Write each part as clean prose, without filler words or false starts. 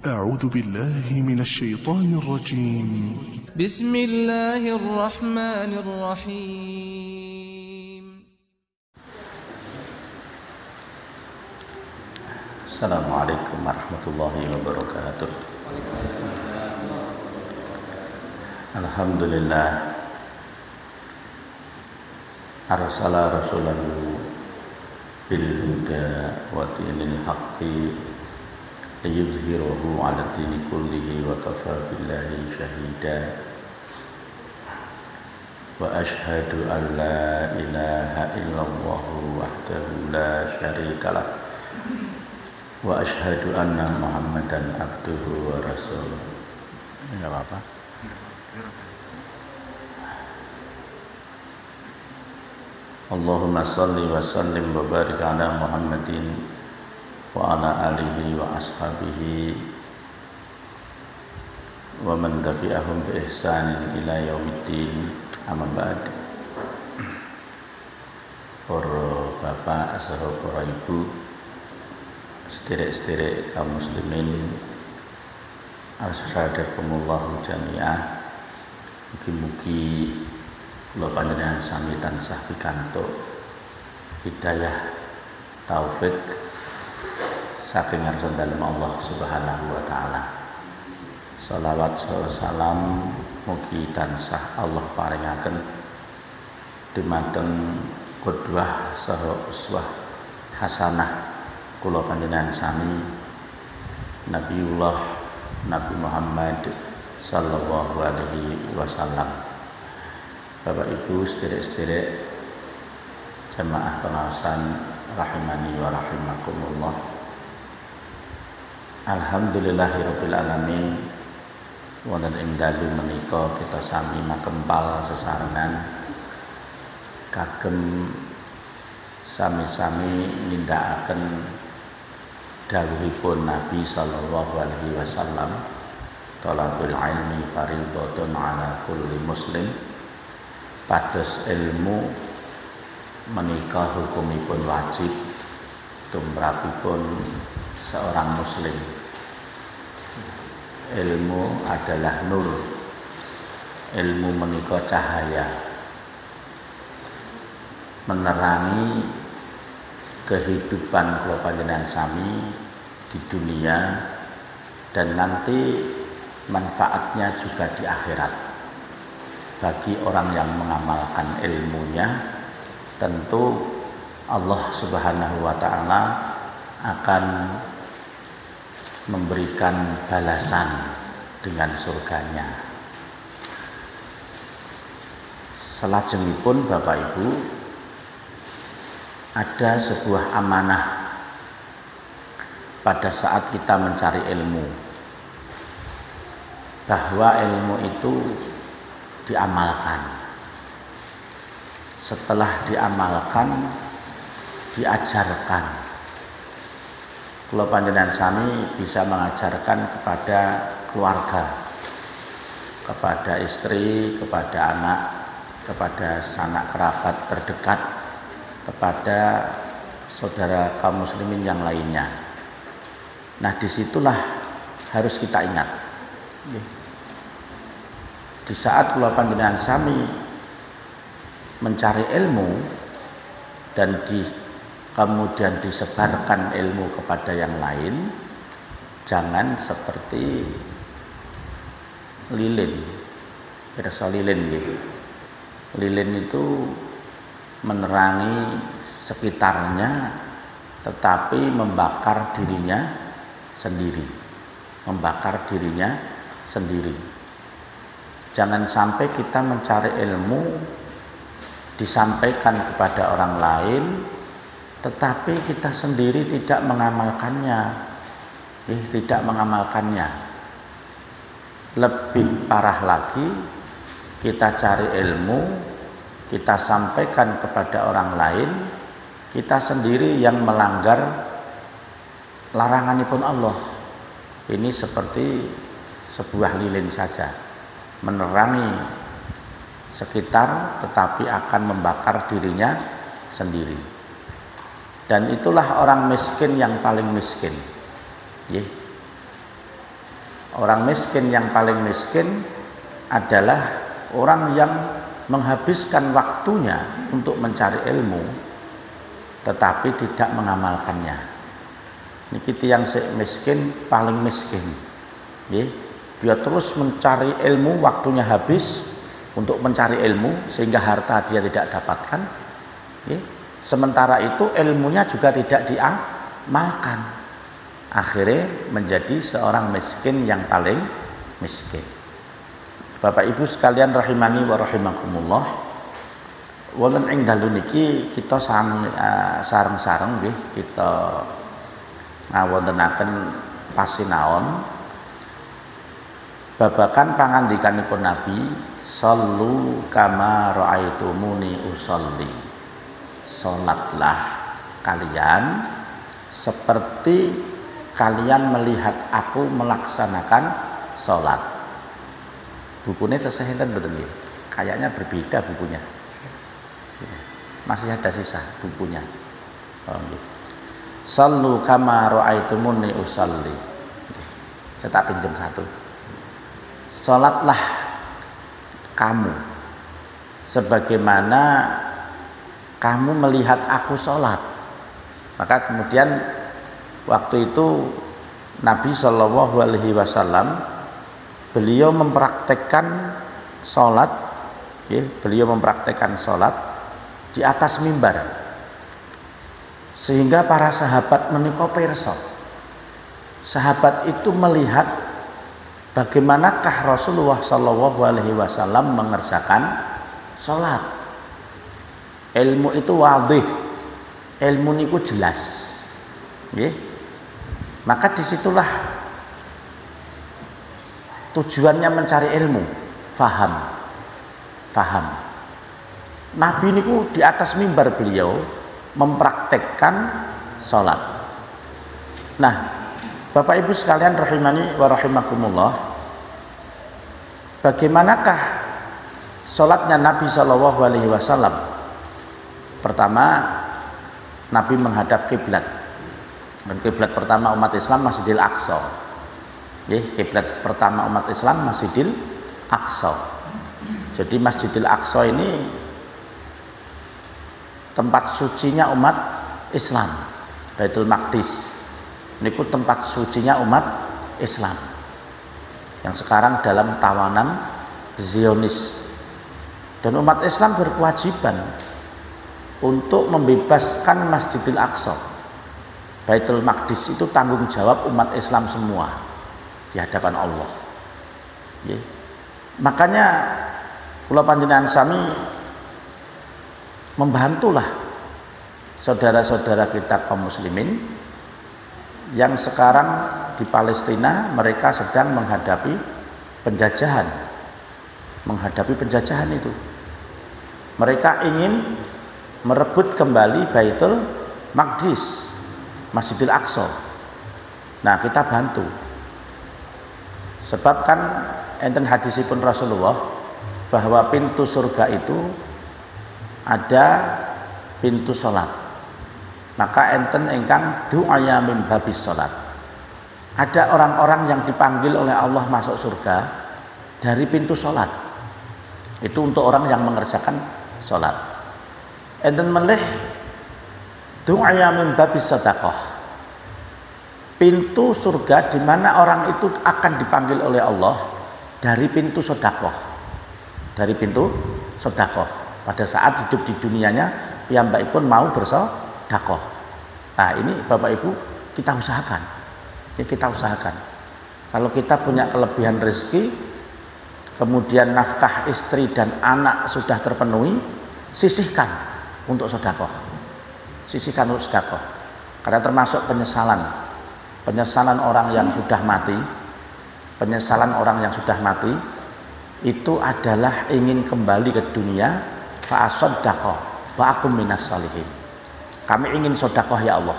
أعوذ بالله من الشيطان الرجيم. بسم الله الرحمن الرحيم. السلام عليكم ورحمة الله وبركاته. الحمد لله أرسل رسوله بالهدى ودين الحق ليظهره على الدين كله وكفى بالله شهيدا وأشهد أن لا إله إلا الله وحده لا شريك له وأشهد أن محمدا عبده ورسوله. Enggak apa-apa. Allahumma salli wa sallim wa barik ala Muhammadin wa ala alihi wa ashabihi wa man tabi'ahum bi ihsanin ila yaumiddin. Amma ba'd. Para bapak, sahabat, para ibu, sederek-sederek kaum muslimin, asyhadakumullahu jami'ah. Mugi-mugi kula panjenengan sami tansah pikantuk hidayah taufik saking ngarsa dalem Allah Subhanahu wa taala. Shalawat salam mugi tansah Allah paringaken dumateng qudwah saha uswah hasanah kula panjenengan sami Nabiullah Nabi Muhammad sallallahu alaihi wasallam. Bapak Ibu, sederek-sederek jamaah pengawasan rahimani wa rahimakumullah. Alhamdulillahirabbil alamin. Wonten ing dalu menika kita sami makempal sesarengan kagem sami-sami nindakaken dawuhipun Nabi sallallahu alaihi wasallam, talabul ilmi fardhatun ala kulli muslim. Pados ilmu menika hukumipun wajib tumrapipun seorang muslim. Ilmu adalah nur. Ilmu menika cahaya menerangi kehidupan kula panjenengan sami di dunia dan nanti manfaatnya juga di akhirat. Bagi orang yang mengamalkan ilmunya, tentu Allah Subhanahu wa taala akan memberikan balasan dengan surganya. Salajengipun Bapak Ibu, ada sebuah amanah pada saat kita mencari ilmu, bahwa ilmu itu diamalkan. Setelah diamalkan, diajarkan. Kula panjenengan sami bisa mengajarkan kepada keluarga, kepada istri, kepada anak, kepada sanak kerabat terdekat, kepada saudara kaum muslimin yang lainnya. Nah, disitulah harus kita ingat. Di saat kula panjenengan sami mencari ilmu dan kemudian disebarkan ilmu kepada yang lain, jangan seperti lilin. Pirsa lilin gitu. Lilin itu menerangi sekitarnya tetapi membakar dirinya sendiri. Membakar dirinya sendiri. Jangan sampai kita mencari ilmu disampaikan kepada orang lain tetapi kita sendiri tidak mengamalkannya. Tidak mengamalkannya. Lebih parah lagi, kita cari ilmu, kita sampaikan kepada orang lain, kita sendiri yang melanggar laranganipun Allah. Ini seperti sebuah lilin saja, menerangi sekitar tetapi akan membakar dirinya sendiri. Dan itulah orang miskin yang paling miskin. Orang miskin yang paling miskin adalah orang yang menghabiskan waktunya untuk mencari ilmu tetapi tidak mengamalkannya. Niki yang miskin paling miskin. Dia terus mencari ilmu, waktunya habis untuk mencari ilmu sehingga harta dia tidak dapatkan. Sementara itu ilmunya juga tidak diamalkan. Akhirnya menjadi seorang miskin yang paling miskin. Bapak Ibu sekalian rahimani wa rahimakumullah. Wonten ing dalu niki kita sareng-sareng nggih kita ngawontenaken pasinaon babakan pangandikanipun Nabi, sallu kama raaitumuni usolli. Salatlah kalian seperti kalian melihat aku melaksanakan sholat. Bukunya tersehenten betul ya? Kayaknya berbeda bukunya. Masih ada sisa bukunya. Sallu kama ra'aitumuni usalli. Saya tak pinjam satu. Sholatlah kamu sebagaimana kamu melihat aku sholat. Maka kemudian waktu itu Nabi Shallallahu Alaihi Wasallam beliau mempraktekkan sholat, beliau mempraktekkan sholat di atas mimbar, sehingga para sahabat menika pirsa. Sahabat itu melihat bagaimanakah Rasulullah Shallallahu Alaihi Wasallam mengerjakan sholat. Ilmu itu wadih, ilmu niku jelas, Maka disitulah tujuannya mencari ilmu, faham. Nabi niku di atas mimbar beliau mempraktekkan sholat. Nah, Bapak Ibu sekalian rahimani wa rahimakumullah, bagaimanakah sholatnya Nabi Shallallahu Alaihi Wasallam? Pertama, Nabi menghadap kiblat. Dan kiblat pertama umat Islam Masjidil Aqsa. Kiblat pertama umat Islam Masjidil Aqsa. Jadi Masjidil Aqsa ini tempat sucinya umat Islam. Baitul Maqdis niku tempat sucinya umat Islam yang sekarang dalam tawanan Zionis. Dan umat Islam berkewajiban untuk membebaskan Masjidil Aqsa. Baitul Maqdis itu tanggung jawab umat Islam semua di hadapan Allah. Makanya kula panjenengan sami membantulah saudara-saudara kita kaum muslimin yang sekarang di Palestina mereka sedang menghadapi penjajahan. Itu. Mereka ingin merebut kembali Baitul Maqdis, Masjidil Aqsa. Nah, kita bantu. Sebab kan enten hadisipun Rasulullah bahwa pintu surga itu ada pintu salat. Maka enten ingkang du'aya min babis salat. Ada orang-orang yang dipanggil oleh Allah masuk surga dari pintu salat. Itu untuk orang yang mengerjakan salat. Enten melih du'aya min babis sedekah. Pintu surga di mana orang itu akan dipanggil oleh Allah dari pintu sedekah. Dari pintu sedekah. Pada saat hidup di dunianya piyambakipun mau bersedekah. Nah, ini Bapak Ibu kita usahakan. Kita usahakan. Kalau kita punya kelebihan rezeki, kemudian nafkah istri dan anak sudah terpenuhi, sisihkan untuk sedekah. Sisihkan untuk sedekah. Karena termasuk penyesalan orang yang sudah mati. Penyesalan orang yang sudah mati itu adalah ingin kembali ke dunia, fa'asaddaqah wa akum minas salihin. Kami ingin sedekah ya Allah,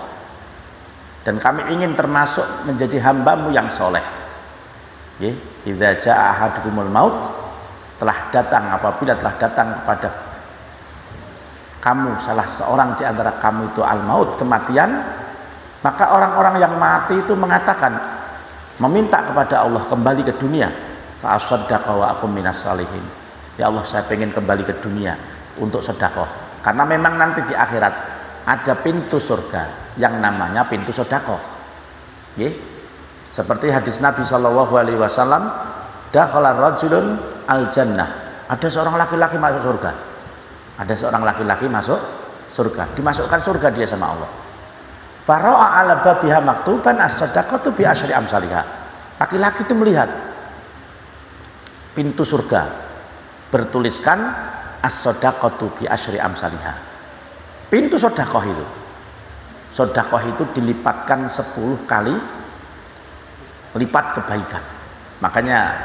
dan kami ingin termasuk menjadi hamba-Mu yang soleh. Idza jaa ahadukumul maut, apabila telah datang kepada kamu salah seorang di antara kamu itu al-maut, kematian, maka orang-orang yang mati itu mengatakan, meminta kepada Allah kembali ke dunia, fa asaddaqa wa akum minas salihin. Ya Allah, saya pengen kembali ke dunia untuk sedekah. Karena memang nanti di akhirat ada pintu surga yang namanya pintu sedekah. Nggih. Seperti hadis Nabi sallallahu alaihi wasallam, dakhala rajulun al jannah. Ada seorang laki-laki masuk surga. Ada seorang laki-laki masuk surga, dimasukkan surga dia sama Allah. Fara'a ala babiha maktuban as-sadaqatu bi asyri amsalihha. Laki-laki itu melihat pintu surga bertuliskan as-sadaqatu bi asyri amsalihha. Pintu sedekah itu. Sedekah itu dilipatkan 10 kali lipat kebaikan. Makanya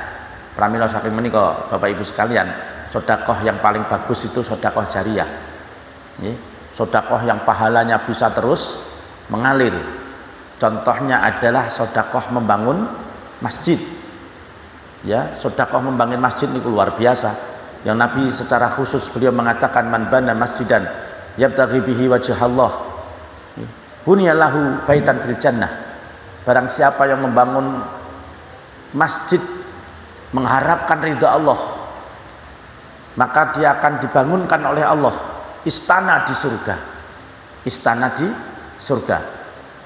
pramila saking menika Bapak Ibu sekalian, sedekah yang paling bagus itu sedekah jariyah. Nggih, sedekah yang pahalanya bisa terus mengalir. Contohnya adalah sedekah membangun masjid. Ya, sedekah membangun masjid ini luar biasa. Yang Nabi secara khusus beliau mengatakan man bana masjidan yabtaghi bihi wajhallah bunyalahu baitan fil jannah. Barang siapa yang membangun masjid mengharapkan ridha Allah, maka dia akan dibangunkan oleh Allah istana di surga. Istana di surga.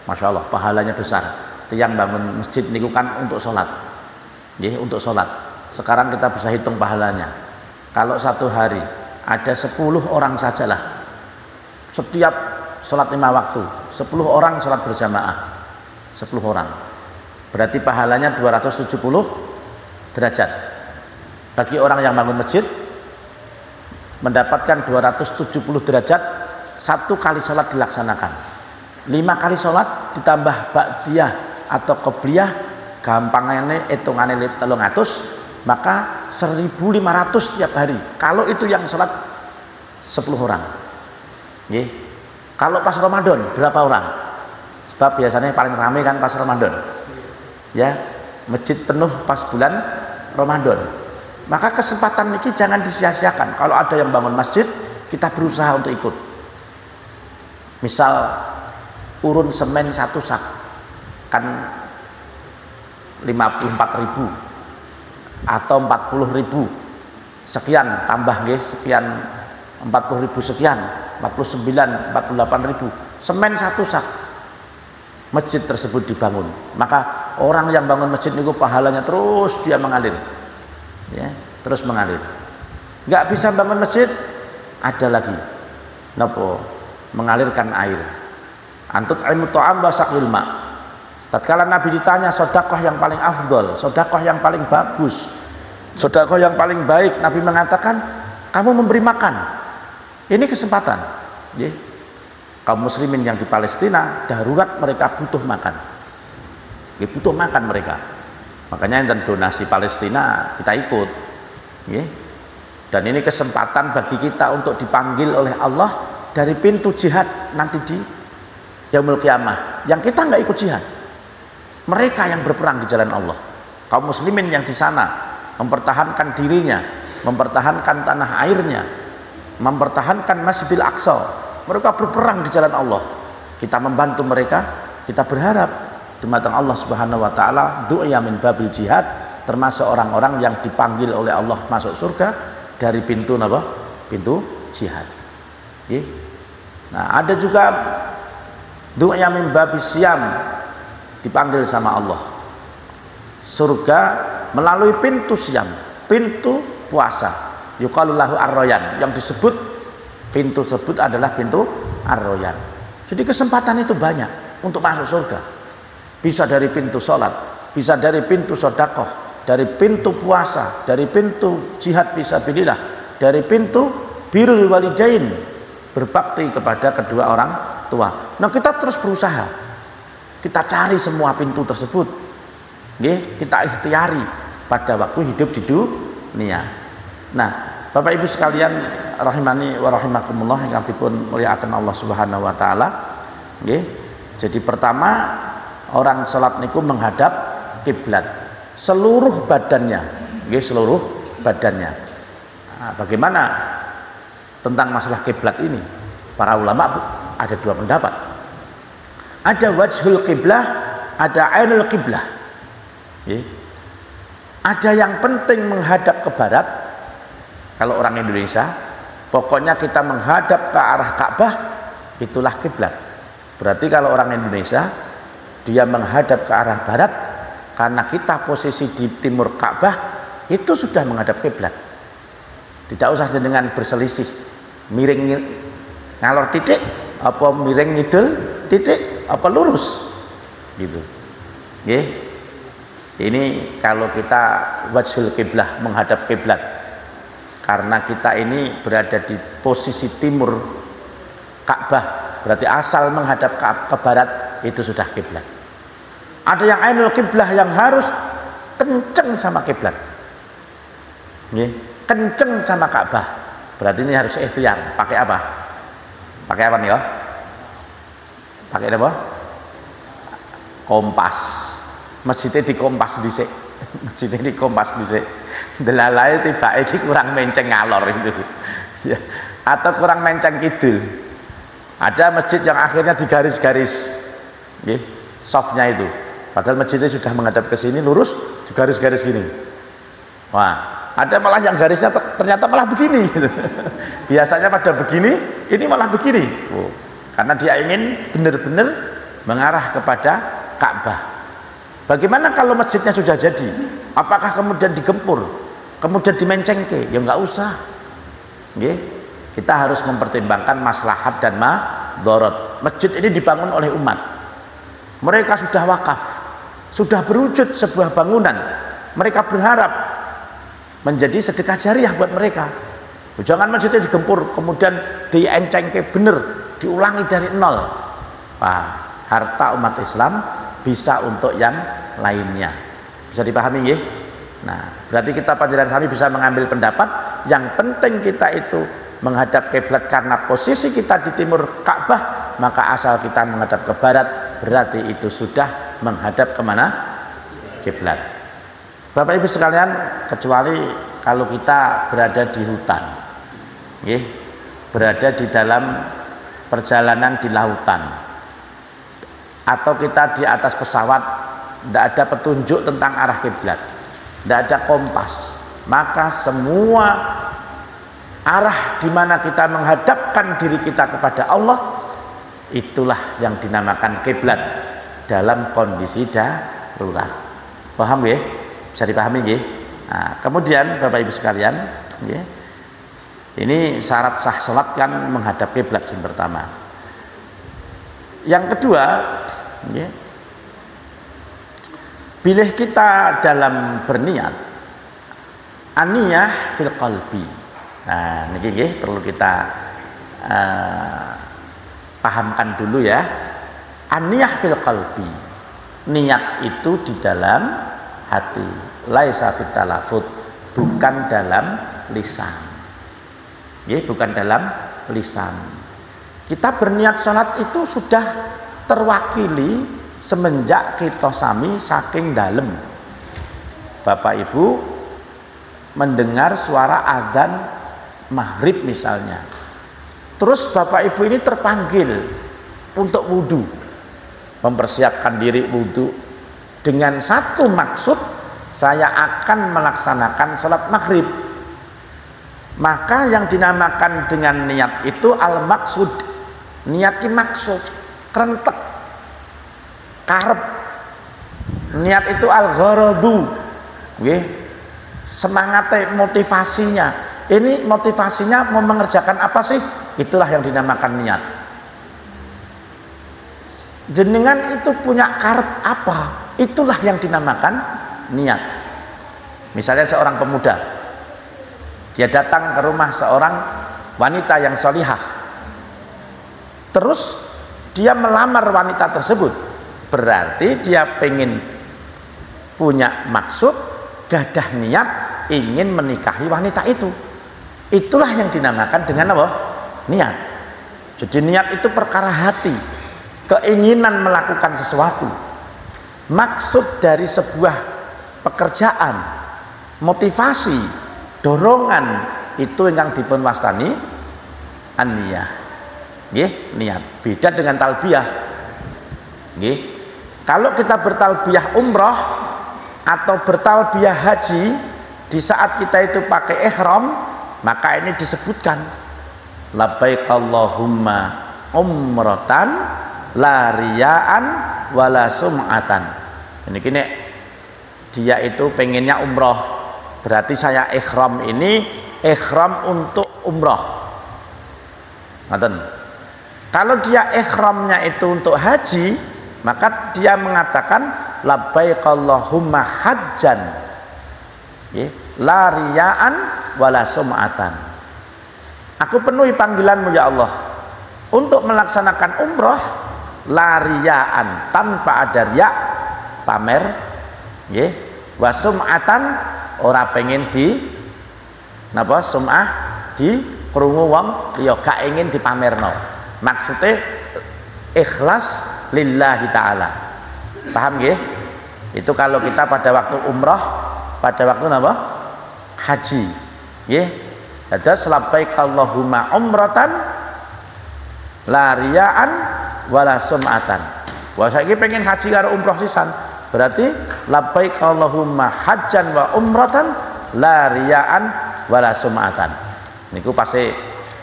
Masya Allah, pahalanya besar. Yang bangun masjid niku kan untuk sholat. Nggih, untuk sholat. Sekarang kita bisa hitung pahalanya. Kalau satu hari ada 10 orang sajalah, setiap sholat 5 waktu, 10 orang sholat berjamaah, 10 orang, berarti pahalanya 270 derajat. Bagi orang yang bangun masjid mendapatkan 270 derajat 1 kali sholat dilaksanakan. 5 kali sholat ditambah ba'diyah atau qobliyah, gampangnya hitungane 300, maka 1500 tiap hari. Kalau itu yang sholat 10 orang. Nggih. Kalau pas Ramadan berapa orang? Sebab biasanya paling ramai kan pas Ramadan. Ya, masjid penuh pas bulan Ramadan. Maka kesempatan ini jangan disia-siakan. Kalau ada yang bangun masjid, kita berusaha untuk ikut. Misal urun semen 1 sak kan 54.000 atau 40.000 sekian, tambah nggih sekian, 40.000 sekian, 49, 48.000 semen 1 sak. Masjid tersebut dibangun, maka orang yang bangun masjid itu pahalanya terus dia mengalir, ya, terus mengalir. Nggak bisa bangun masjid, ada lagi, nopo, mengalirkan air. Antut ilmu ta'am wa saqil ma. Tatkala Nabi ditanya sedekah yang paling afdol, sedekah yang paling bagus, sedekah yang paling baik, Nabi mengatakan kamu memberi makan. Ini kesempatan, ya. Kaum muslimin yang di Palestina darurat, mereka butuh makan. Ya, butuh makan mereka. Makanya yang donasi Palestina kita ikut. Ya. Dan ini kesempatan bagi kita untuk dipanggil oleh Allah dari pintu jihad nanti di Yaumul Qiyamah. Yang kita nggak ikut jihad. Mereka yang berperang di jalan Allah. Kaum muslimin yang di sana mempertahankan dirinya, mempertahankan tanah airnya, mempertahankan Masjidil Aqsa. Mereka berperang di jalan Allah. Kita membantu mereka. Kita berharap dumateng Allah Subhanahu wa taala du'a min babil jihad, termasuk orang-orang yang dipanggil oleh Allah masuk surga dari pintu apa? Pintu jihad. Oke. Nah, ada juga du'a min babis siyam, dipanggil sama Allah. Surga melalui pintu siyam, pintu puasa. Yuqalu lahu ar-rayyan, yang disebut pintu tersebut adalah pintu ar-rayyan. Jadi kesempatan itu banyak untuk masuk surga. Bisa dari pintu sholat, bisa dari pintu sedekah, dari pintu puasa, dari pintu jihad fisabilillah, dari pintu birrul walidain, berbakti kepada kedua orang tua. Nah, kita terus berusaha. Kita cari semua pintu tersebut. Nggih, kita ikhtiari pada waktu hidup di dunia. Nah, Bapak Ibu sekalian rahimani wa rahimakumullah yang dipun muliakan Allah Subhanahu wa taala. Nggih. Jadi pertama, orang salat niku menghadap kiblat seluruh badannya, nggih, seluruh badannya. Nah, bagaimana tentang masalah kiblat ini? Para ulama ada 2 pendapat. Ada wajhul qiblah, ada ainul qiblah. Nggih. Ada yang penting menghadap ke barat. Kalau orang Indonesia, pokoknya kita menghadap ke arah Ka'bah, itulah kiblat. Berarti kalau orang Indonesia dia menghadap ke arah barat, karena kita posisi di timur Ka'bah, itu sudah menghadap kiblat. Tidak usah dengan berselisih, miring ngalor titik, apa miring ngidul titik, apa lurus, gitu. Nggih. Ini kalau kita wajhul kiblah, menghadap kiblat, karena kita ini berada di posisi timur Ka'bah, berarti asal menghadap ke barat itu sudah kiblat. Ada yang ainul kiblah yang harus kenceng sama kiblat, kenceng sama Ka'bah, berarti ini harus ikhtiar. Pakai apa? Pakai apa nih ya? Pakai apa? Kompas. Masjidnya dikompas dhisik. Masjidnya dikompas dhisik. Delalae tiba iki kurang menceng ngalor itu. Ya. Atau kurang menceng kidul. Ada masjid yang akhirnya digaris-garis. Nggih, softnya itu. Padahal masjidnya sudah menghadap ke sini lurus, digaris-garis gini. Wah, ada malah yang garisnya ternyata malah begini gitu. Biasanya pada begini, ini malah begini. Oh, karena dia ingin benar-benar mengarah kepada Ka'bah. Bagaimana kalau masjidnya sudah jadi? Apakah kemudian digempur, kemudian dimencengke? Ya enggak usah. Nggih. Kita harus mempertimbangkan maslahat dan madharat. Masjid ini dibangun oleh umat. Mereka sudah wakaf, sudah berwujud sebuah bangunan. Mereka berharap menjadi sedekah jariah buat mereka. Jangan masjidnya digempur, kemudian diencengke bener, diulangi dari nol. Wah, harta umat Islam bisa untuk yang lainnya. Bisa dipahami nggih? Nah, berarti kita panjenengan sami bisa mengambil pendapat yang penting kita itu menghadap kiblat karena posisi kita di timur Ka'bah, maka asal kita menghadap ke barat berarti itu sudah menghadap kemana? Kiblat. Bapak Ibu sekalian, kecuali kalau kita berada di hutan, nggih, berada di dalam perjalanan di lautan, atau kita di atas pesawat, tidak ada petunjuk tentang arah kiblat, tidak ada kompas, maka semua arah di mana kita menghadapkan diri kita kepada Allah, itulah yang dinamakan kiblat dalam kondisi darurat. Paham ya? Bisa dipahami ya? Nah, kemudian Bapak Ibu sekalian, ya, ini syarat sah sholat kan menghadap kiblat yang pertama. Yang kedua, ya, pilih kita dalam berniat, aniyah fil qalbi. Nah, ini perlu kita pahamkan dulu ya. Aniyah fil qalbi, niat itu di dalam hati, laisa fit talafut, bukan dalam lisan. Ya, bukan dalam lisan. Kita berniat sholat itu sudah terwakili semenjak kita sami saking dalem. Bapak Ibu mendengar suara adzan maghrib misalnya, terus Bapak Ibu ini terpanggil untuk wudhu, mempersiapkan diri wudhu dengan satu maksud, saya akan melaksanakan sholat maghrib. Maka yang dinamakan dengan niat itu al-maksud, niat ki maksud, kerentek, karep. Niat itu al-gharadu, semangatnya, motivasinya. Ini motivasinya mau mengerjakan apa sih? Itulah yang dinamakan niat. Jenengan itu punya karep apa? Itulah yang dinamakan niat. Misalnya seorang pemuda, dia datang ke rumah seorang wanita yang solihah, terus dia melamar wanita tersebut, berarti dia pengen punya maksud, gadah niat ingin menikahi wanita itu. Itulah yang dinamakan dengan apa? Niat. Jadi niat itu perkara hati, keinginan melakukan sesuatu, maksud dari sebuah pekerjaan, motivasi, dorongan, itu yang dipun wastani an-niyah. Nggih, niat. Beda dengan talbiyah. Nggih. Kalau kita bertalbiyah umroh, atau bertalbiyah haji di saat kita itu pakai ihram, maka ini disebutkan labbaik Allahumma umratan la riyaan wala sum'atan. Ini kini dia itu pengennya umroh, berarti saya ihram ini ihram untuk umroh. Ngaten. Kalau dia ihramnya itu untuk haji, maka dia mengatakan labbaik Allahumma hajjan, la riyaan wala sum'atan. Aku penuhi panggilanmu ya Allah untuk melaksanakan umroh la riyaan, tanpa ada riya, pamer, wa sum'atan, ora pengen di napa sum'ah, di krungu wong liya, gak ingin dipamerno. Maksudnya ikhlas lillahi ta'ala. Paham nggih? Itu kalau kita pada waktu umrah, pada waktu napa? Haji. Nggih. Dados labbaik Allahumma umratan la riyaan wala sum'atan. Wah saiki pengen haji karo umrah sisan. Berarti labbaik Allahumma hajjan wa umratan la riyaan wala sum'atan. Niku pasti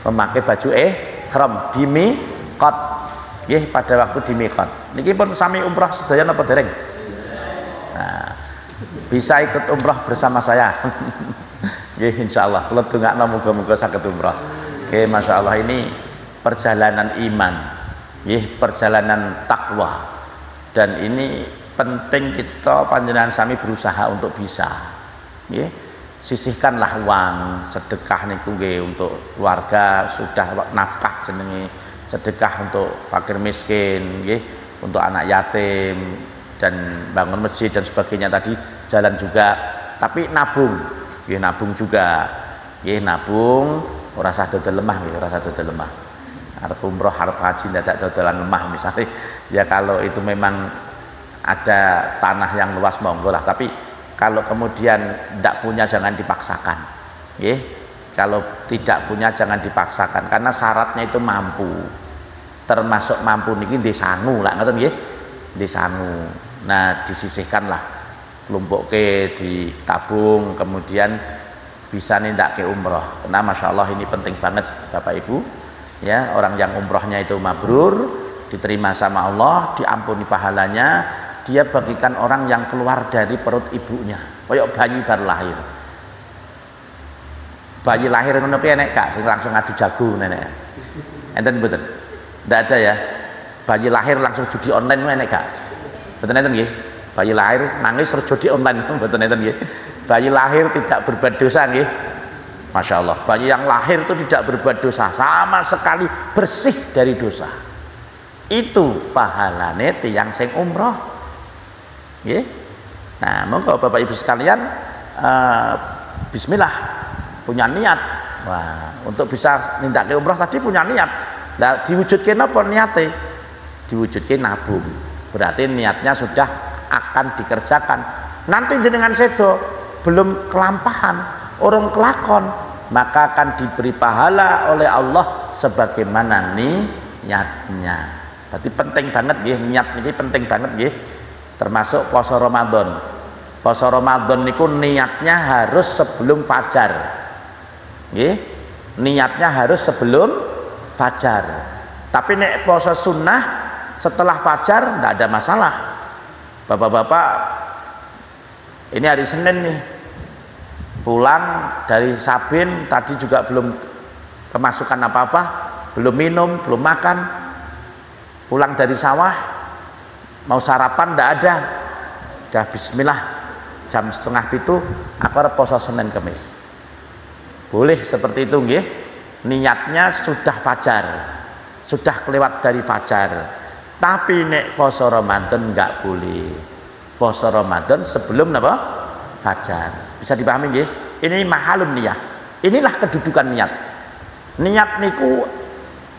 memakai baju ihram di miqat. Nggih, pada waktu di miqat. Niki pun sami umrah sedaya napa dereng? Nah, bisa ikut umrah bersama saya. Nggih, insyaallah kula dongakno muga-muga saged umrah. Nggih, masyaallah ini perjalanan iman. Nggih, perjalanan takwa. Dan ini penting kita panjenengan sami berusaha untuk bisa. Nggih, sisihkanlah uang sedekah niku nggih untuk keluarga, sudah nafkah jenenge, sedekah untuk fakir miskin, nggih, untuk anak yatim dan bangun masjid dan sebagainya tadi, jalan juga, tapi nabung, nggih, nabung juga, nggih, nabung, ora usah dodol lemah, nggih, ora usah dodol lemah. Arep umroh, arep haji ndak dodolan lemah misalnya, ya kalau itu memang ada tanah yang luas monggo lah, tapi kalau kemudian tidak punya jangan dipaksakan, nggih. Kalau tidak punya jangan dipaksakan, karena syaratnya itu mampu. Termasuk mampu niki desanu lah, ngoten nggih. Desanu. Nah, disisihkanlah, kelumpukke, ditabung, kemudian bisa nindakke umroh. Karena Masya Allah ini penting banget Bapak Ibu. Ya, orang yang umrohnya itu mabrur, diterima sama Allah, diampuni pahalanya, dia bagikan orang yang keluar dari perut ibunya, koyok bayi baru lahir. Bayi lahir ngono piye nek gak sing langsung adu jago nenek. Enten mboten? Ndak ada ya. Bayi lahir langsung judi online enek gak? Mboten enten nggih. Bayi lahir nangis terus judi online mboten enten nggih. Bayi lahir tidak berbuat dosa nggih. Masya Allah. Bayi yang lahir itu tidak berbuat dosa sama sekali, bersih dari dosa. Itu pahalane tiyang sing umroh. Nggih. Nah, monggo Bapak Ibu sekalian, bismillah, punya niat. Wah, untuk bisa nindakake umroh tadi punya niat. Lah diwujudke napa niate? Diwujudke nabung. Berarti niatnya sudah akan dikerjakan. Nanti jenengan sedo belum kelampahan, orang kelakon, maka akan diberi pahala oleh Allah sebagaimana niatnya. Berarti penting banget nggih, niat niki penting banget nggih. Termasuk puasa Ramadan. Puasa Ramadan niku niatnya harus sebelum fajar. Nggih. Niatnya harus sebelum fajar. Tapi nek puasa sunnah setelah fajar ndak ada masalah. Bapak-bapak, ini hari Senin nih. Pulang dari Sabin tadi juga belum kemasukan apa-apa, belum minum, belum makan. Pulang dari sawah mau sarapan ndak ada. Dah bismillah jam 6:30 aku arep poso Senin Kamis. Boleh seperti itu nggih. Niatnya sudah fajar. Sudah kelewat dari fajar. Tapi nek poso Ramadan enggak boleh. Poso Ramadan sebelum apa? Fajar. Bisa dipahami nggih? Ini mahalun niyah. Inilah kedudukan niat. Niat niku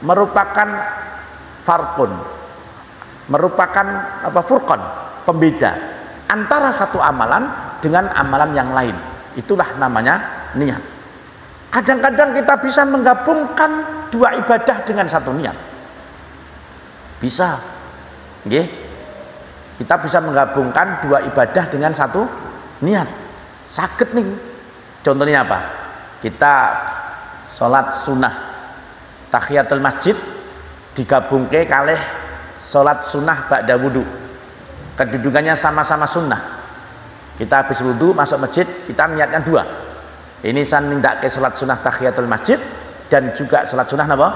merupakan farqun. Merupakan apa? Furqan, pembeda antara satu amalan dengan amalan yang lain. Itulah namanya niat. Kadang-kadang kita bisa menggabungkan dua ibadah dengan satu niat. Bisa. Nggih. Kita bisa menggabungkan dua ibadah dengan satu niat saged nih. Contohnya apa? Kita sholat sunnah tahiyatul masjid digabungke kalih sholat sunnah ba'da wudu. Kedudukannya sama-sama sunnah. Kita habis wudu masuk masjid, kita niatnya dua. Ini saya nindakke sholat sunnah tahiyatul masjid dan juga sholat sunnah napa?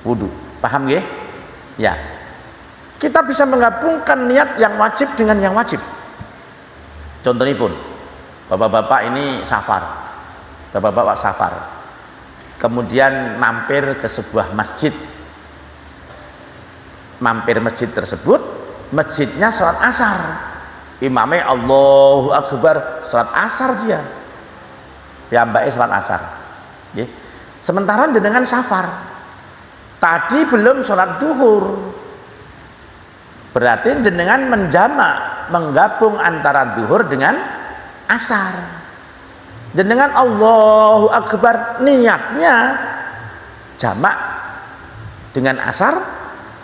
Wudu. Paham nggih? Ya. Kita bisa menggabungkan niat yang wajib dengan yang wajib. Contohnya pun, bapak-bapak ini safar. Bapak-bapak safar. Kemudian mampir ke sebuah masjid. Mampir masjid tersebut, masjidnya sholat asar. Imamnya Allahu Akbar, sholat asar dia. Piyambake sholat asar. Nggih. Sementara jenengan safar. Tadi belum sholat duhur. Berarti jenengan menjamak, menggabung antara duhur dengan asar. Jenengan Allahu Akbar, niatnya jamak dengan asar,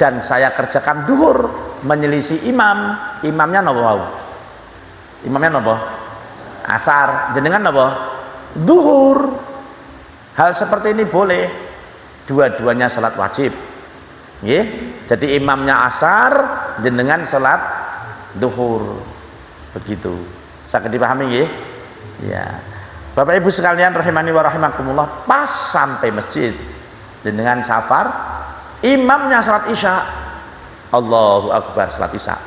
dan saya kerjakan duhur menyelisih imam. Imamnya napa? Imamnya napa? Asar. Jenengan napa? Duhur. Hal seperti ini boleh. Dua-duanya salat wajib. Nggih. Jadi imamnya asar, jenengan salat duhur. Begitu. Saged dipahami nggih? Ya. Bapak Ibu sekalian rahimani wa rahimakumullah, pas sampai masjid jenengan safar, imamnya salat isya. Allahu Akbar, salat isya.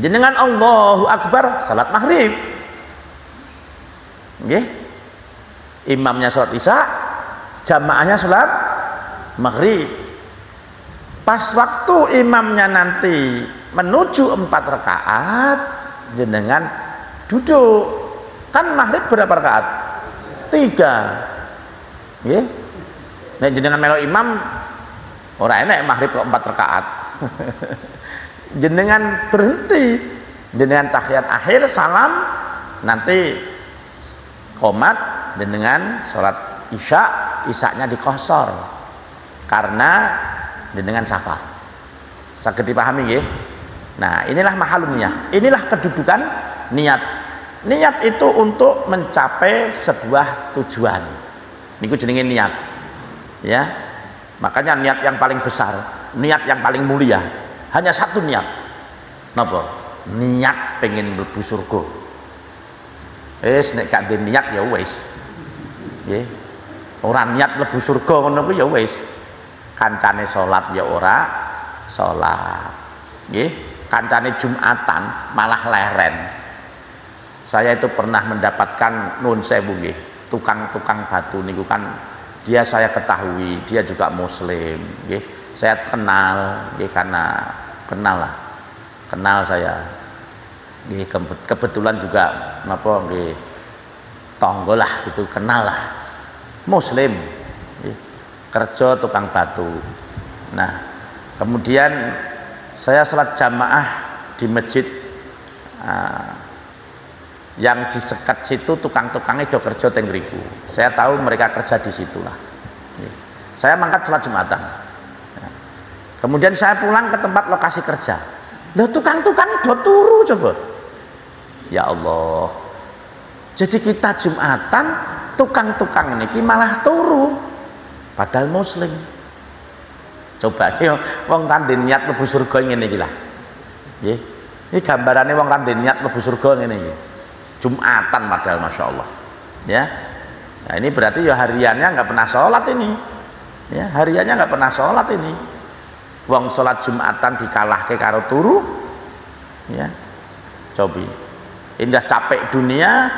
Jenengan Allahu Akbar, salat maghrib. Nggih. Imamnya salat isya, jamaahnya salat maghrib. Pas waktu imamnya nanti menuju 4 rakaat, jenengan duduk. Kan maghrib berapa rakaat? 3. Nggih. Nek jenengan melu imam ora enak maghrib kok 4 rakaat. Jenengan berhenti, jenengan tahiyat akhir salam, nanti qomat, jenengan salat isya, isyanya dikosor karena jenengan safar. Saged dipahami nggih? Nah, inilah mahalun niyah. Inilah kedudukan niat. Niat itu untuk mencapai sebuah tujuan. Niku jenenge niat. Ya. Makanya niat yang paling besar, niat yang paling mulia, hanya satu niat. Napa? Niat pengen mlebu surga. Wis nek gak ndek niat ya wis. Nggih. Ora niat mlebu surga ngono kuwi ya wis. Kancane salat ya ora salat. Nggih, kancane Jumatan malah leren. Saya itu pernah mendapatkan nuwun sewu nggih, tukang-tukang batu niku kan dia saya ketahui, dia juga muslim nggih. Saya kenal nggih karena kenal saya. Nggih, kebetulan juga napa nggih tangga lah itu kenal lah. Muslim nggih. Kerja tukang batu. Nah, kemudian saya salat jamaah di masjid yang di sekat situ, tukang-tukangnya do kerja teng mriku. Saya tahu mereka kerja di situlah. Saya mangkat salat Jumatan. Kemudian saya pulang ke tempat lokasi kerja. Loh, tukang-tukang do turu coba. Ya Allah. Jadi kita Jumatan, tukang-tukang niki malah turu. Padahal muslim. Coba ya wong randhe niat mlebu surga ngene iki lah. Nggih. Ini gambarane wong randhe niat mlebu surga ngene iki. Jumatan padahal masyaallah. Ya. Nah, ini berarti ya hariannya nggak pernah sholat ini. Ya, hariannya nggak pernah sholat ini. Wong sholat Jumatan dikalahke karo turu. Ya. Cobi. Indah capek dunia,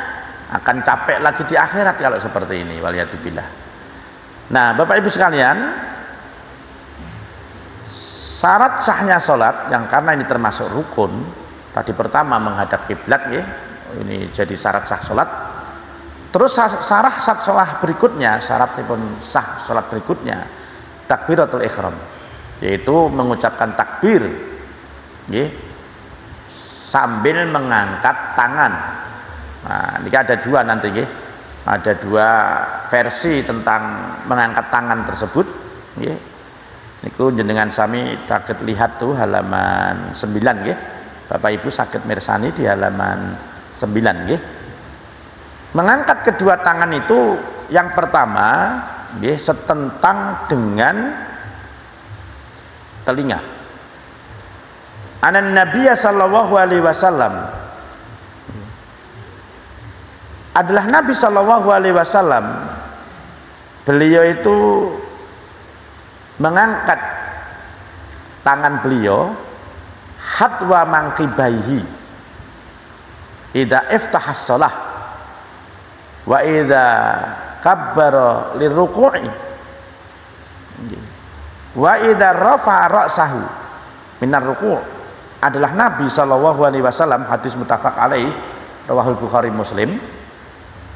akan capek lagi di akhirat kalau seperti ini. Waliyatubillah. Nah, Bapak Ibu sekalian, syarat sahnya sholat yang karena ini termasuk rukun, tadi pertama menghadap kiblat ya, ini jadi syarat sah sholat. Terus syarat sah sholat berikutnya, syarat pun sah sholat berikutnya, takbiratul ihram, yaitu mengucapkan takbir, ya, sambil mengangkat tangan. Nah, ini ada dua nanti ya. Ada dua versi tentang mengangkat tangan tersebut. Niku jenengan sami saged lihat tuh halaman 9 nggih. Bapak Ibu sakit mirsani di halaman 9 nggih. Mengangkat kedua tangan itu yang pertama nggih setentang dengan telinga. Anan Nabiya sallallahu alaihi wasallam adalah Nabi sallallahu alaihi wasallam, beliau itu mengangkat tangan beliau hadwa mangkibaihi idza iftahas shalah wa idza kabbara liruku'i wa idza rafa'a ra'sahu minar ruku'. Adalah Nabi sallallahu alaihi wasallam, hadis muttafaq alaih rawahul Bukhari Muslim.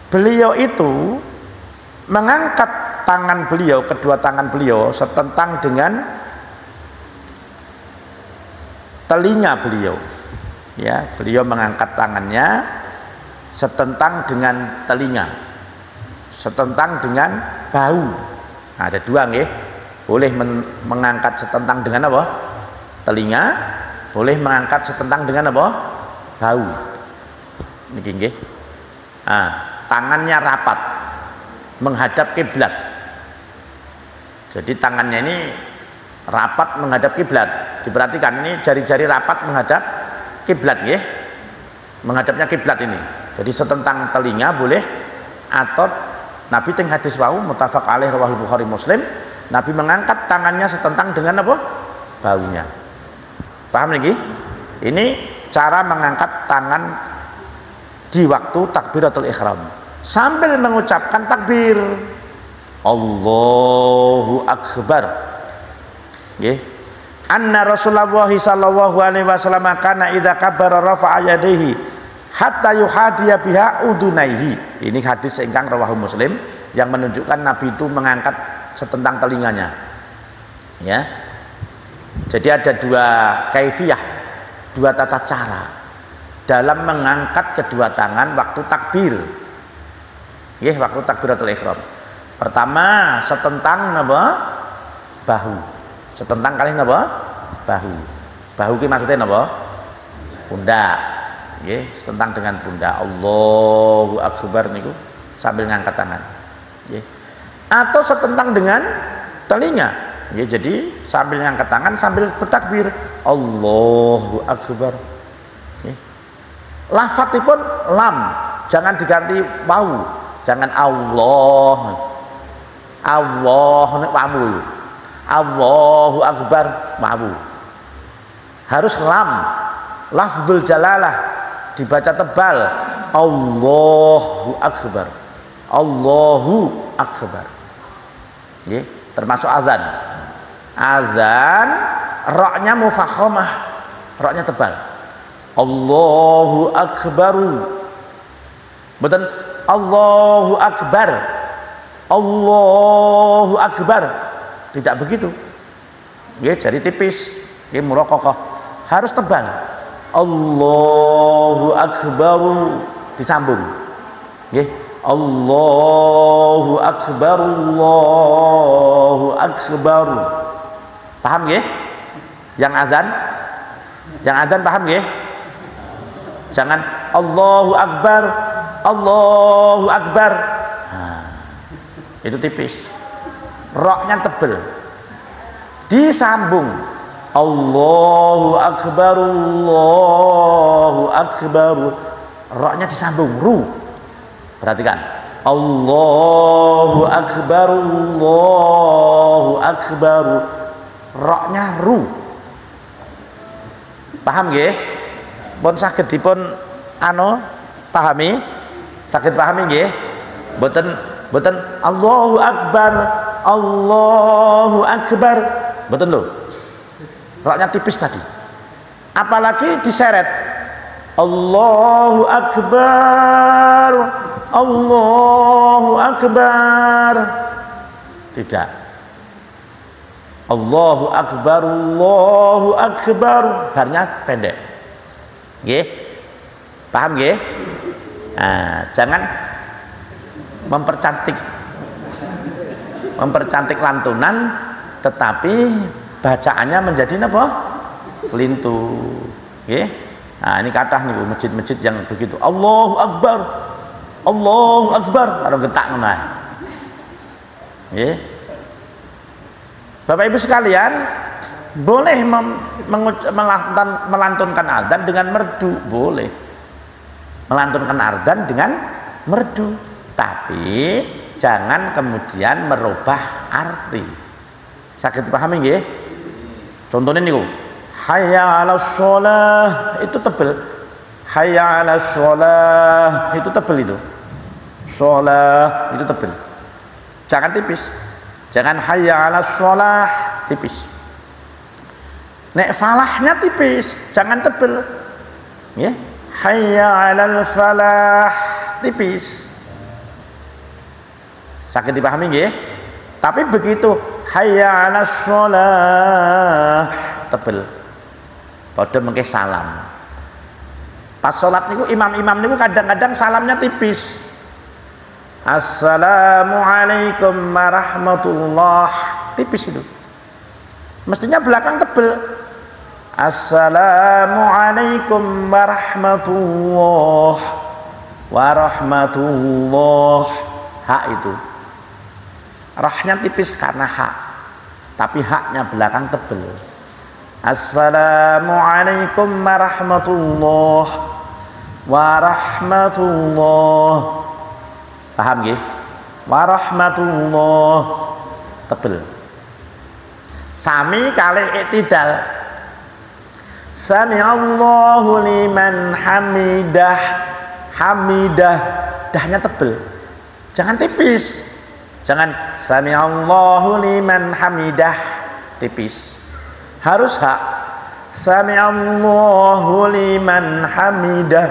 Beliau itu mengangkat tangan beliau, kedua tangan beliau setentang dengan telinga beliau. Ya, beliau mengangkat tangannya setentang dengan telinga, setentang dengan bahu. Nah, ada dua nggih. Boleh mengangkat setentang dengan apa? Telinga, boleh mengangkat setentang dengan apa? Bahu. Niki nggih. Nah, tangannya rapat menghadap kiblat. Jadi tangannya ini rapat menghadap kiblat. Diperhatikan ini jari-jari rapat menghadap kiblat nggih. Menghadapnya kiblat ini. Jadi setentang telinga boleh, atau Nabi teng hadis wau muttafaq alaih rawahul Bukhari Muslim, Nabi mengangkat tangannya setentang dengan apa? Bahunya. Paham lagi? Ini cara mengangkat tangan di waktu takbiratul ihram sambil mengucapkan takbir Allahu akbar. Nggih. Anna Rasulullah sallallahu alaihi wasallam kana idza kabbara rafa'a yadayhi hatta yuhadiya biha udunaihi. Ini hadis ingkang rawahu Muslim yang menunjukkan Nabi itu mengangkat setentang telinganya. Ya. Jadi ada dua kaifiyah, dua tata cara dalam mengangkat kedua tangan waktu takbir. Nggih, waktu takbiratul ihram. Pertama, setentang napa? Bahu. Setentang kali napa? Bahu. Bahu ki maksudnya napa? Pundak. Nggih, setentang dengan pundak. Allahu akbar niku sambil ngangkat tangan. Nggih. Atau setentang dengan telinga. Nggih, jadi sambil ngangkat tangan sambil bertakbir Allahu akbar. Nggih. Lafadzipun lam, jangan diganti wau. Jangan Allah. Allah nek wawu. Allahu akbar wawu. Harus lam. Lafdzul jalalah dibaca tebal. Allahu akbar. Allahu akbar. Nggih, termasuk azan. Azan roknya mufakhamah, roknya tebal. Allahu akbaru. Betul. Allahu akbar. Allahu akbar. Tidak begitu. Ya, jari tipis. Ya, muraqaqah. Harus tebal. Allahu akbaru disambung. Ya. Allahu akbar. Allahu akbar. Paham ya? Yang azan? Yang azan paham ya? Jangan Allahu akbar. Allahu akbar. Nah, itu tipis. Roknya tebel. Disambung. Allahu akbar. Allahu akbar. Roknya disambung. Ru. Perhatikan. Allahu akbar. Allahu akbar. Roknya ru. Paham nggih? Pun saged dipun pahami? Saged pahami nggih? Mboten Allahu akbar. Allahu akbar. Mboten lho. Roknya tipis tadi. Apalagi diseret. Allahu akbar. Allahu akbar. Tidak. Allahu akbar. Allahu akbar. Barnya pendek. Nggih? Paham nggih? Nah, jangan mempercantik lantunan tetapi bacaannya menjadi apa? Kelintu. Nggih? Nah, ini kathah niku masjid-masjid yang begitu. Allahu Akbar. Allahu Akbar. Karo getak ngono ae. Nggih. Bapak Ibu sekalian, boleh melantunkan adzan dengan merdu, boleh. Melantunkan adzan dengan merdu, tapi jangan kemudian merubah arti. Sakit dipahami nggih? Contohnya niku, hayya 'alas shalah itu tebel. Hayya 'alas shalah itu tebel itu. Shalah itu tebel. Jangan tipis. Jangan hayya 'alas shalah tipis. Nek falahnya tipis, jangan tebel. Nggih. Hayya 'alal falah tipis. Sakit dipahami nggih? Tapi begitu hayya 'alas shalah tebel. Padha mengke salam. Pas salat niku imam-imam niku kadang-kadang salamnya tipis. Assalamualaikum warahmatullah, tipis itu. Mestinya belakang tebel. Assalamualaikum warahmatullah. Hak itu. Rahnya tipis karena hak, tapi haknya belakang tebel. Assalamualaikum warahmatullah. Paham nggih? Warahmatullah tebel. Sami kali iktidal. Sami'allahu liman hamidah. Hamidah, dahnya tebel. Jangan tipis. Jangan sami'allahu liman hamidah tipis. Harus hak. Sami'allahu liman hamidah.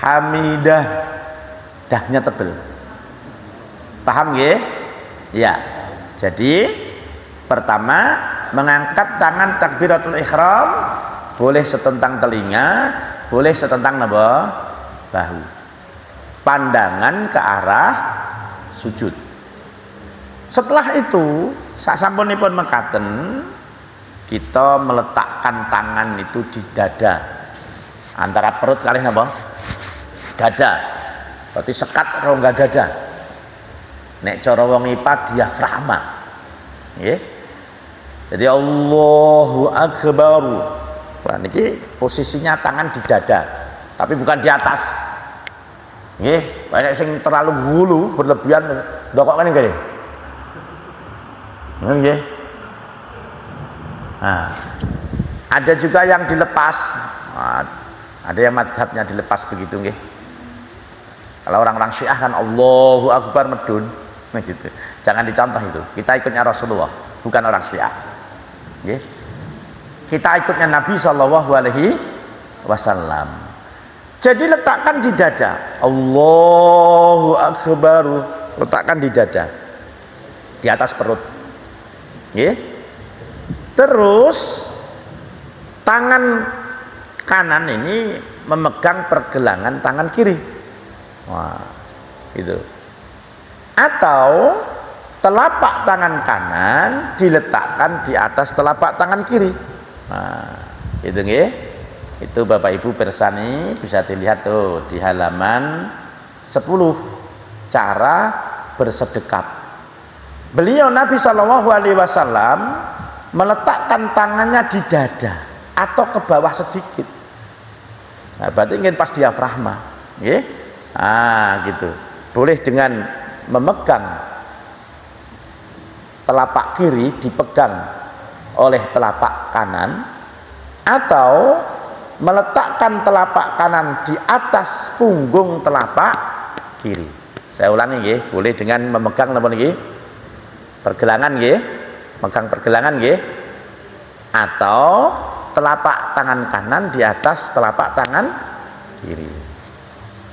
Hamidah, dahnya tebel. Paham nggih? Ya. Jadi pertama, mengangkat tangan takbiratul ihram boleh setentang telinga, boleh setentang napa? Bahu. Pandangan ke arah sujud. Setelah itu, sasampunipun mekaten, kita meletakkan tangan itu di dada, antara perut kali napa? Dada. Berarti sekat rongga dada. Nek cara wong IPA diafragma. Nggih. Jadi Allahu Akbar. Nah, niki posisinya tangan di dada, tapi bukan di atas. Nggih, banyak sing terlalu hulu, berlebihan, ndokok kan nggih. Nggih. Nah, ada juga yang dilepas. Nah, ada yang madhabnya dilepas begitu nggih. Kalau orang-orang Syiah kan Allahu Akbar medun, nah gitu. Jangan dicontoh itu. Kita ikutnya Rasulullah, bukan orang Syiah. Nggih. Kita ikutnya Nabi Shallallahu Alaihi Wasallam. Jadi letakkan di dada. Allahu Akbar. Letakkan di dada, di atas perut. Nggih. Terus tangan kanan ini memegang pergelangan tangan kiri. Wah, itu. Atau telapak tangan kanan diletakkan di atas telapak tangan kiri. Nah, itu nggih. Itu Bapak Ibu persani bisa dilihat tuh di halaman 10 cara bersedekap. Beliau Nabi Shallallahu Alaihi Wasallam meletakkan tangannya di dada atau ke bawah sedikit. Nah, berarti ingin pas diafragma, nggih. Gitu. Boleh dengan memegang telapak kiri dipegang oleh telapak kanan, atau meletakkan telapak kanan di atas punggung telapak kiri. Saya ulangi nggih, boleh dengan memegang napa niki? Pergelangan nggih, megang pergelangan nggih, atau telapak tangan kanan di atas telapak tangan kiri.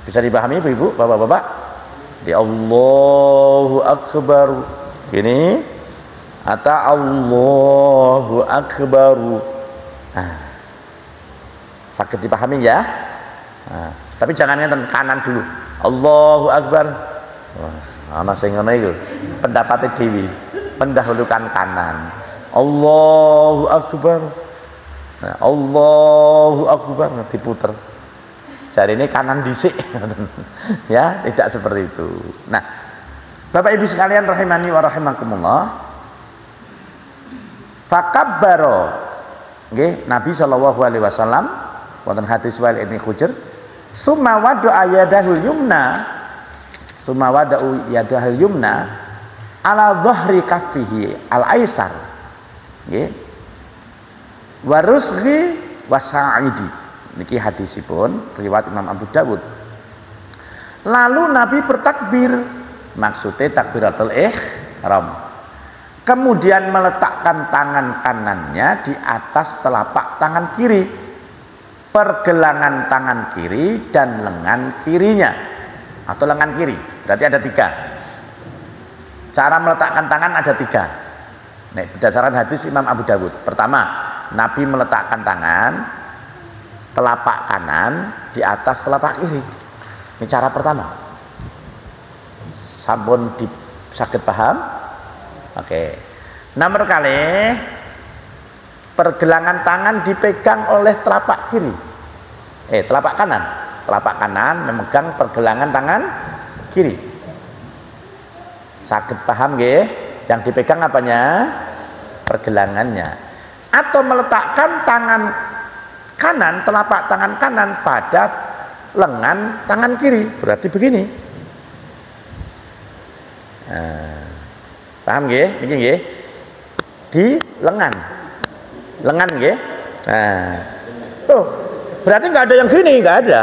Bisa dipahami Ibu-ibu, Bapak-bapak? Di Allahu Akbar ini atau Allahu Akbar. Sakit dipahami ya? Tapi jangan ngenten kanan dulu. Allahu Akbar. Ana sing ngono iku. Pendapate dhewe. Pendahulukan kanan. Allahu Akbar. Nah, Allahu Akbar diputer. Jari ini kanan dhisik. Ya, tidak seperti itu. Nah, Bapak Ibu sekalian rahimani wa rahimakumullah. Fakabbaro. Nggih, Nabi sallallahu alaihi wasallam wonten hadis Wa'il bin Hujr, summa wada'a yadahul yumna. Summa wada'u yadahul yumna ala dhahri kaffihi al-aisar. Nggih. Warusghi wasa'idi. Niki hadisipun riwayat Imam Abu Dawud. Lalu Nabi bertakbir, maksudnya takbiratul ihram. Kemudian meletakkan tangan kanannya di atas telapak tangan kiri, pergelangan tangan kiri dan lengan kirinya, atau lengan kiri. Berarti ada 3. Cara meletakkan tangan ada 3. Nah, berdasarkan hadis Imam Abu Dawud. Pertama, Nabi meletakkan tangan telapak kanan di atas telapak kiri. Ini cara pertama. Sampun sakit paham? Oke. Nomor kali pergelangan tangan dipegang oleh telapak kiri. Telapak kanan. Telapak kanan memegang pergelangan tangan kiri. Sakit paham nggih? Yang dipegang apanya? Pergelangannya. Atau meletakkan tangan kanan, telapak tangan kanan pada lengan tangan kiri, berarti begini. Nah, paham nggih? Niki nggih. Di lengan nggih. Nah, tuh berarti nggak ada yang gini, nggak ada.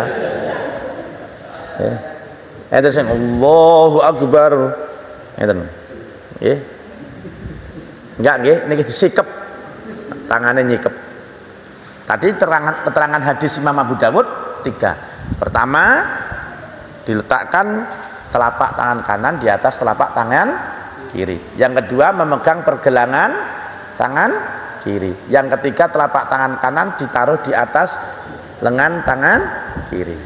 Itu sing Allahu Akbar. Itu nggih. Enggak nggih, niki disikep tangannya nyikep. Tadi keterangan hadis Imam Abu Dawud 3. Pertama, diletakkan telapak tangan kanan di atas telapak tangan kiri. Yang kedua, memegang pergelangan tangan kiri. Yang ketiga, telapak tangan kanan ditaruh di atas lengan tangan kiri.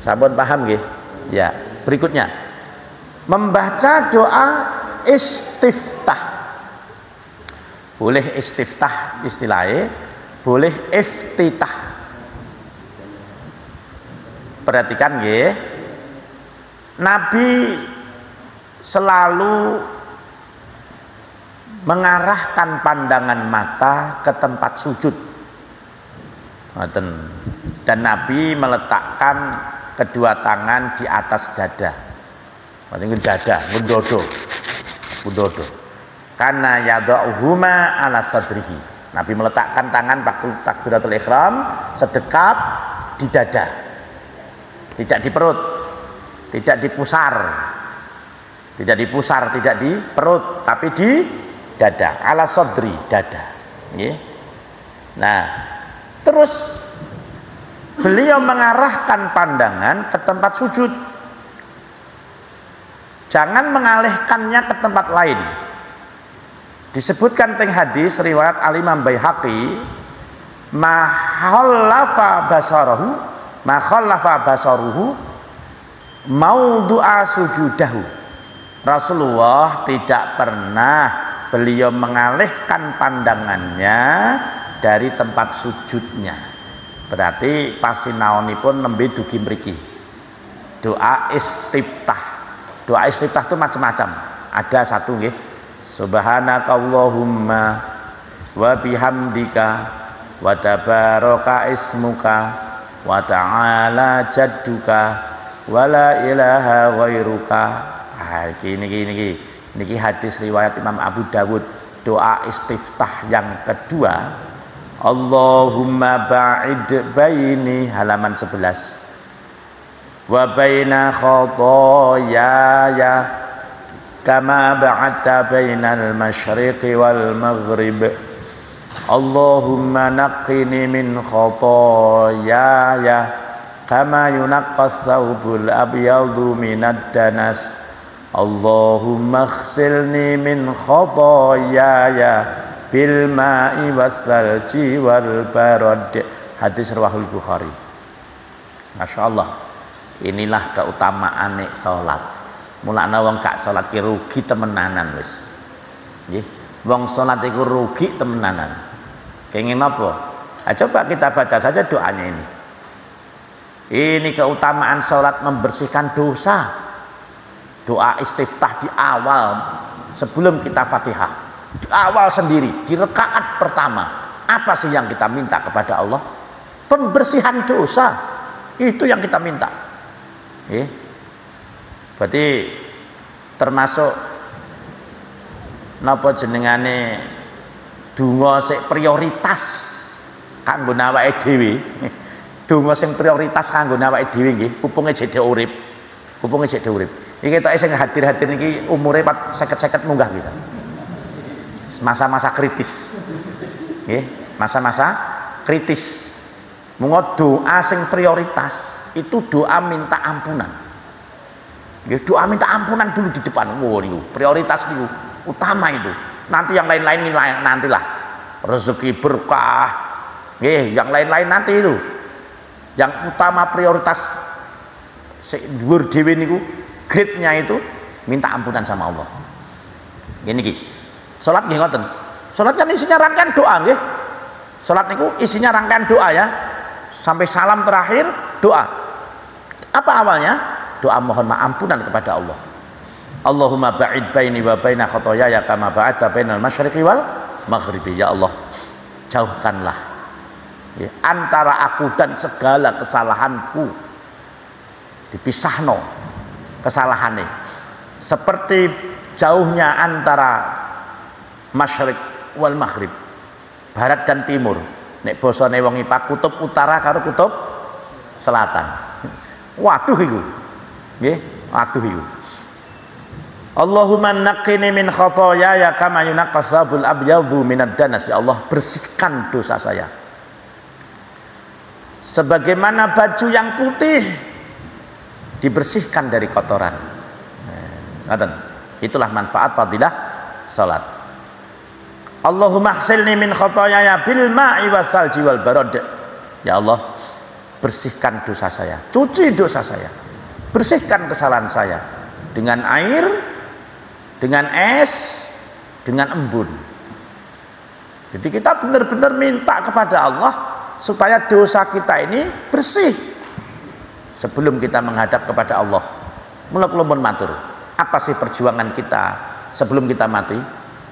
Sampun paham nggih? Ya, berikutnya membaca doa istiftah. Boleh istiftah istilahnya, boleh iftitah. Perhatikan nggih. Nabi selalu mengarahkan pandangan mata ke tempat sujud. Dan Nabi meletakkan kedua tangan di atas dada. Maksudnya dada, mundodo. Karena yada'uhuma ala sadrihi. Nabi meletakkan tangan waktu takbiratul ihram sedekap di dada. Tidak di perut, tidak di pusar. Tidak di pusar, tidak di perut, tapi di dada, ala sadri, dada. Nggih. Nah, terus beliau mengarahkan pandangan ke tempat sujud. Jangan mengalihkannya ke tempat lain. Disebutkan teng hadis riwayat Al-Imam Baihaqi, ma khallafa basaruhu maudu'a sujudahu. Rasulullah tidak pernah beliau mengalihkan pandangannya dari tempat sujudnya. Berarti pasinaonipun nembe dugi mriki. Doa istiftah. Doa istiftah itu macam-macam. Ada satu nggih, Subhanakallahumma wa bihamdika wa tabaraka ismuka wa ta'ala jadduka wa la ilaha ghairuka. Niki hadis riwayat Imam Abu Dawud. Doa istiftah yang kedua, Allahumma ba'id baini, halaman 11, wa baina khotoyaya kama ba'adta bainal masyriqi wal maghrib. Allahumma naqqini min khotoyaya kama yunaqqas thawbul abyadu minad danas. Allahumma ighsilni min khotoyaya bil ma'i wassalji wal barad. Hadis riwayat Bukhari. Masya Allah, inilah keutamaan salat. Mulane wong gak salat ki rugi temenanan wis. Nggih. Wong salat iku rugi temenanan. Kenging apa? Nah, coba kita baca saja doanya ini. Ini keutamaan sholat membersihkan dosa. Doa istiftah di awal sebelum kita Fatihah. Di awal sendiri, di rakaat pertama. Apa sih yang kita minta kepada Allah? Pembersihan dosa. Itu yang kita minta. Berarti termasuk napa jenengane donga sing prioritas kanggo awake dhewe. Donga sing prioritas kanggo awake dhewe nggih, pupunge jek urip. Pupunge jek urip. Iki ketoke sing hadir-hadir niki umure 50-50 munggah bisa. Masa-masa kritis. Nggih, masa-masa kritis. Monggo doa sing prioritas itu doa minta ampunan. Nggih, doa minta ampunan dulu di depan. Niku prioritas niku utama itu. Nanti yang lain-lain nantilah. Rezeki berkah. Nggih, yang lain-lain nanti itu. Yang utama prioritas dhuwur dhewe niku grade-nya itu minta ampunan sama Allah. Gini ki. Salat nggih ngoten. Salat kan isinya rangkaian doa nggih. Salat niku isinya rangkaian doa ya. Sampai salam terakhir doa. Apa awalnya? Doa mohon ampunan kepada Allah. Allahumma ba'id baini wa baina khotoyaya kama ba'adta bainal masyriqi wal maghribi. Ya Allah, jauhkanlah ya, antara aku dan segala kesalahanku. Dipisahno kesalahannya seperti jauhnya antara masyriq wal maghrib, barat dan timur. Nek basane wong Ipak kutub utara karo kutub selatan. Waduh iku. Nggih, waduh iku. Allahumma naqqini min khotoyaya kama yunaqqas tsabul abyadu minad danas. Ya Allah, bersihkan dosa saya sebagaimana baju yang putih dibersihkan dari kotoran. Itulah manfaat fadilah salat. Allahummaghsilni min khotoyaya bil ma'i wasalji wal barad. Ya Allah, bersihkan dosa saya, cuci dosa saya, bersihkan kesalahan saya dengan air, dengan es, dengan embun. Jadi kita benar-benar minta kepada Allah supaya dosa kita ini bersih sebelum kita menghadap kepada Allah. Mula kula mun matur, apa sih perjuangan kita sebelum kita mati?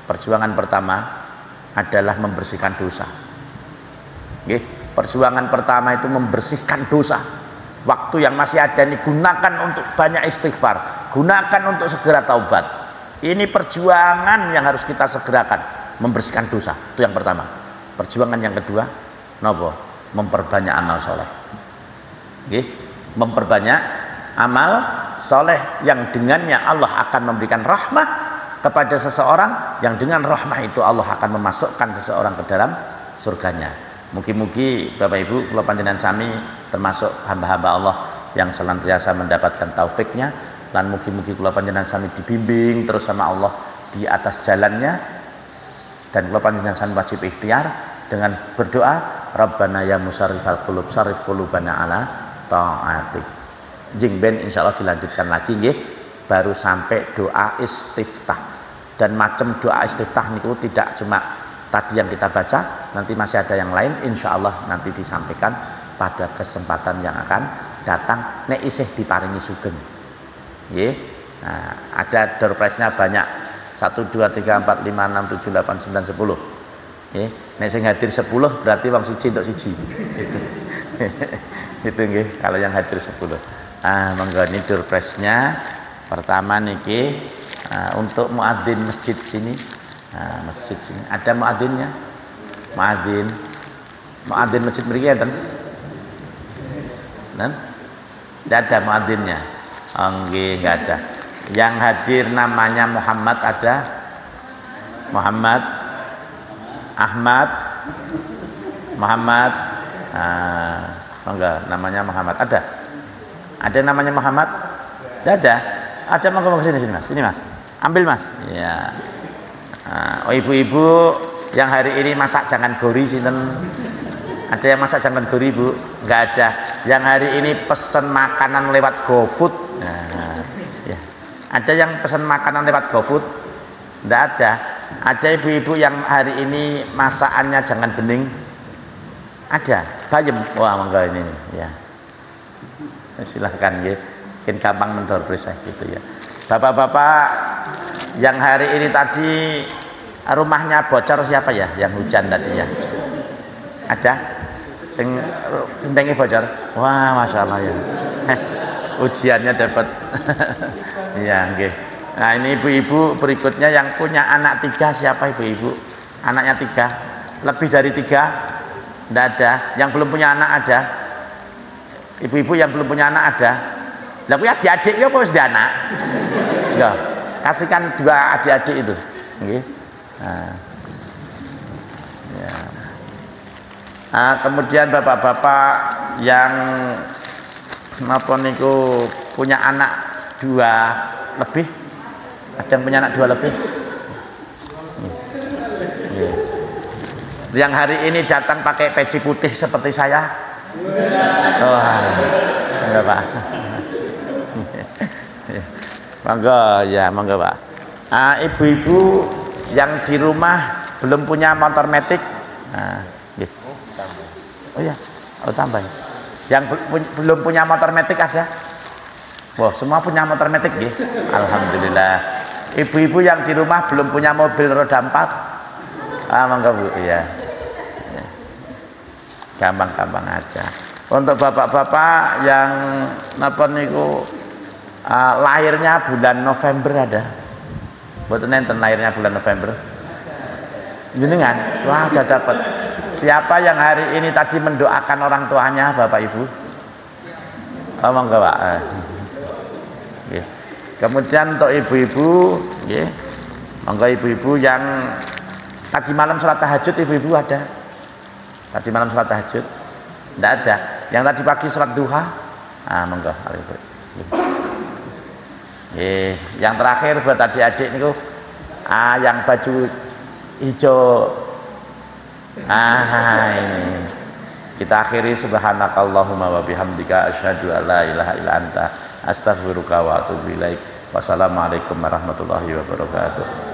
Perjuangan pertama adalah membersihkan dosa. Nggih, perjuangan pertama itu membersihkan dosa. Waktu yang masih ada ini gunakan untuk banyak istighfar, gunakan untuk segera taubat. Ini perjuangan yang harus kita segerakan, membersihkan dosa. Itu yang pertama. Perjuangan yang kedua, napa? Memperbanyak amal soleh. Nggih, memperbanyak amal soleh yang dengannya Allah akan memberikan rahmah kepada seseorang, yang dengan rahmah itu Allah akan memasukkan seseorang ke dalam surganya. Mugi-mugi Bapak Ibu kula panjenengan sami termasuk hamba-hamba Allah yang senantiasa mendapatkan taufiknya, dan mugi-mugi kula panjenengan sami dibimbing terus sama Allah di atas jalannya, dan kula panjenengan sami wajib ikhtiar dengan berdoa, Rabbana ya musarrifal qulub sarrif qulubana ala ta'atik. Jing ben insyaallah dilanjutkan lagi nggih, baru sampai doa istiftah. Dan macam doa istiftah niku tidak cuma tadi yang kita baca, nanti masih ada yang lain, insya Allah nanti disampaikan pada kesempatan yang akan datang. Nek isih diparingi sugeng. Nggih. Nah, ada door prize-nya banyak. 1 2 3 4 5 6 7 8 9 10. Nggih. Nek sing hadir 10 berarti wong siji untuk siji. Itu. Itu nggih, kalau yang hadir 10. Monggo ini door prize-nya. Pertama niki untuk muadzin masjid sini. Masjid sini ada muadzinnya. Muadzin masjid mriki enten. Nan? Tidak ada muadzinnya. Nggih, enggak ada. Yang hadir namanya Muhammad ada? Muhammad Ahmad Muhammad enggak, namanya Muhammad ada? Ada namanya Muhammad? Tidak ada. Ada, monggo sini Mas. Sini Mas. Ambil Mas. Ya. Oh ibu-ibu yang hari ini masak jangan gori sinten? Ada yang masak jangan gori Bu? Enggak ada. Yang hari ini pesen makanan lewat GoFood. Nah, ya. Ada yang pesen makanan lewat GoFood? Enggak ada. Ada ibu-ibu yang hari ini masakannya jangan bening? Ada? Bayem? Wah, monggo ini ya. Silahkan ya. Mungkin gampang mendor gitu ya. Bapak-bapak yang hari ini tadi rumahnya bocor siapa ya? Yang hujan tadi ya? Ada? Sing gendenge bocor? Wah, masya Allah ya. Ujiannya dapat. Ya, nggih. Nah, ini ibu-ibu berikutnya yang punya anak 3, siapa ibu-ibu? Anaknya 3, lebih dari 3? Tidak ada. Yang belum punya anak ada? Ibu-ibu yang belum punya anak ada? Lah kuwi adik-adik ya apa wis anak? Ya, kasihkan 2 adik-adik itu. Nggih. Nah. Ya. Nah, kemudian bapak-bapak yang napa niku punya anak 2 lebih? Ada yang punya anak 2 lebih? Yang hari ini datang pakai peci putih seperti saya? Oh, enggak Pak. Monggo ya, monggo Pak. Ibu-ibu yang di rumah belum punya motor metik? Oh ya, tambah. Yang belum punya motor metik ada? Wah, semua punya motor metik nggih. Alhamdulillah. Ibu-ibu yang di rumah belum punya mobil roda 4? Monggo Bu, iya. Gampang-gampang aja. Untuk bapak-bapak yang napa niku lahirnya bulan November ada? Mboten enten lahirnya bulan November. Jenengan? Wah, udah dapat. Siapa yang hari ini tadi mendoakan orang tuanya, Bapak Ibu? Monggo, Pak. Nggih. Kemudian untuk ibu-ibu, nggih. Monggo ibu-ibu yang tadi malam sholat tahajud, ibu-ibu ada? Tadi malam sholat tahajud? Tidak ada. Yang tadi pagi sholat duha? Monggo, ibu. Yang terakhir buat adik-adik niku, yang baju hijau. Ini. Kita akhiri subhanakallahumma wa bihamdika asyhadu an la ilaha illa anta astaghfiruka wa atubu ilaik. Wassalamualaikum warahmatullahi wabarakatuh.